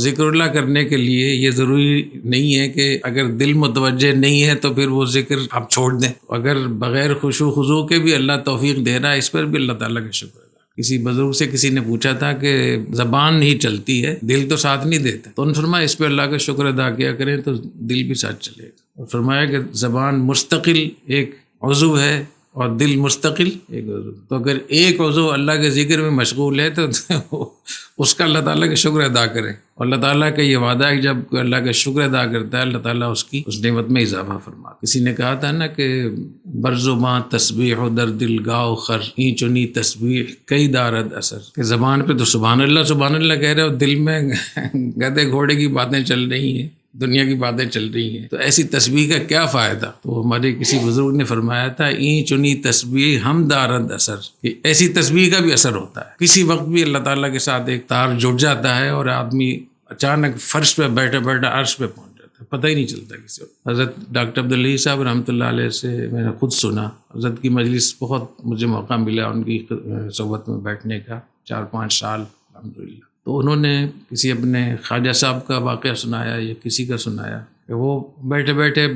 ذکر اللہ کرنے کے لیے یہ ضروری نہیں ہے کہ اگر دل متوجہ نہیں ہے تو پھر وہ ذکر آپ چھوڑ دیں. اگر بغیر خشوع و خضوع کے بھی اللہ توفیق دے رہا ہے، اس پر بھی اللہ تعالیٰ کا شکر ہے. کسی بزرگ سے کسی نے پوچھا تھا کہ زبان ہی چلتی ہے، دل تو ساتھ نہیں دیتا، تو انہوں نے فرمایا اس پہ اللہ کا شکر ادا کیا کریں تو دل بھی ساتھ چلے گا. اور فرمایا کہ زبان مستقل ایک عضو ہے اور دل مستقل ایک عضو. تو اگر ایک عضو اللہ کے ذکر میں مشغول ہے تو اس کا اللہ تعالیٰ کا شکر ادا کرے. اور اللہ تعالیٰ کا یہ وعدہ ہے کہ جب کوئی اللہ کا شکر ادا کرتا ہے اللہ تعالیٰ اس کی اس نعمت میں اضافہ فرماتا. کسی نے کہا تھا نا کہ برز و ماں تسبیح و در دل گاؤ خر این چنی تسبیح کئی دارد اثر. کہ زبان پہ تو سبحان اللہ کہہ رہے ہو، دل میں گدھے گھوڑے کی باتیں چل رہی ہیں، دنیا کی باتیں چل رہی ہیں، تو ایسی تسبیح کا کیا فائدہ. تو ہمارے کسی بزرگ نے فرمایا تھا این چنی تسبیح ہم دارد اثر، کہ ایسی تسبیح کا بھی اثر ہوتا ہے. کسی وقت بھی اللہ تعالیٰ کے ساتھ ایک تار جڑ جاتا ہے اور آدمی اچانک فرش پہ بیٹھے بیٹھے عرش پہ پہنچ جاتا ہے، پتہ ہی نہیں چلتا کسی وقت. حضرت ڈاکٹر عبداللہ صاحب رحمۃ اللہ علیہ سے میں نے خود سنا، حضرت کی مجلس بہت مجھے موقع ملا ان کی صحبت میں بیٹھنے کا، 4-5 سال الحمدللہ. تو انہوں نے کسی اپنے خواجہ صاحب کا واقعہ سنایا یا کسی کا سنایا کہ وہ بیٹھے بیٹھے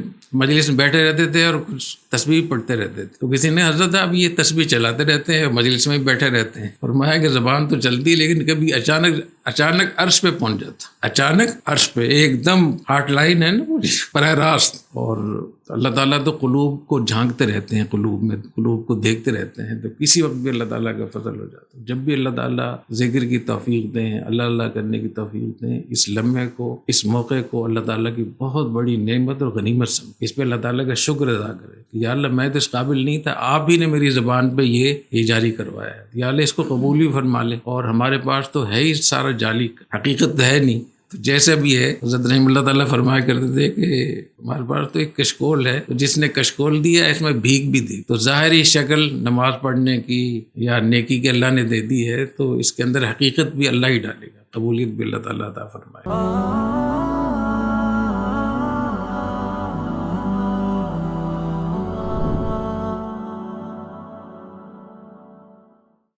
مجلس میں بیٹھے رہتے تھے اور کچھ تسبیح پڑھتے رہتے تھے. تو کسی نے حضرت آپ یہ تسبیح چلاتے رہتے ہیں مجلس میں بیٹھے رہتے ہیں. فرمایا کہ زبان تو چلتی لیکن کبھی اچانک عرش پہ پہنچ جاتا، اچانک عرش پہ ایک دم ہارٹ لائن ہے نا پوری براہ راست. اور اللہ تعالیٰ تو قلوب کو جھانکتے رہتے ہیں، قلوب کو دیکھتے رہتے ہیں. تو کسی وقت بھی اللہ تعالیٰ کا فضل ہو جاتا ہے. جب بھی اللہ تعالیٰ ذکر کی توفیق دیں، اللہ کرنے کی توفیق دیں، اس لمحے کو، اس موقع کو اللہ تعالیٰ کی بہت بڑی نعمت اور غنیمت سمجھ، اس پہ اللہ تعالیٰ کا شکر ادا کرے کہ یا اللہ میں تو اس قابل نہیں تھا، آپ ہی نے میری زبان پہ یہ جاری کروایا ہے، یا اللہ اس کو قبول بھی فرما لے. اور ہمارے پاس تو ہے ہی سارا جعلی، حقیقت ہے نہیں. تو جیسے بھی ہے حضرت رحمۃ اللہ تعالیٰ فرمایا کرتے تھے کہ ہمارے پاس تو ایک کشکول ہے، جس نے کشکول دیا اس میں بھیگ بھی دی. تو ظاہری شکل نماز پڑھنے کی یا نیکی کے اللہ نے دے دی ہے، تو اس کے اندر حقیقت بھی اللہ ہی ڈالے گا، قبولیت بھی اللہ تعالیٰ عطا فرمائے.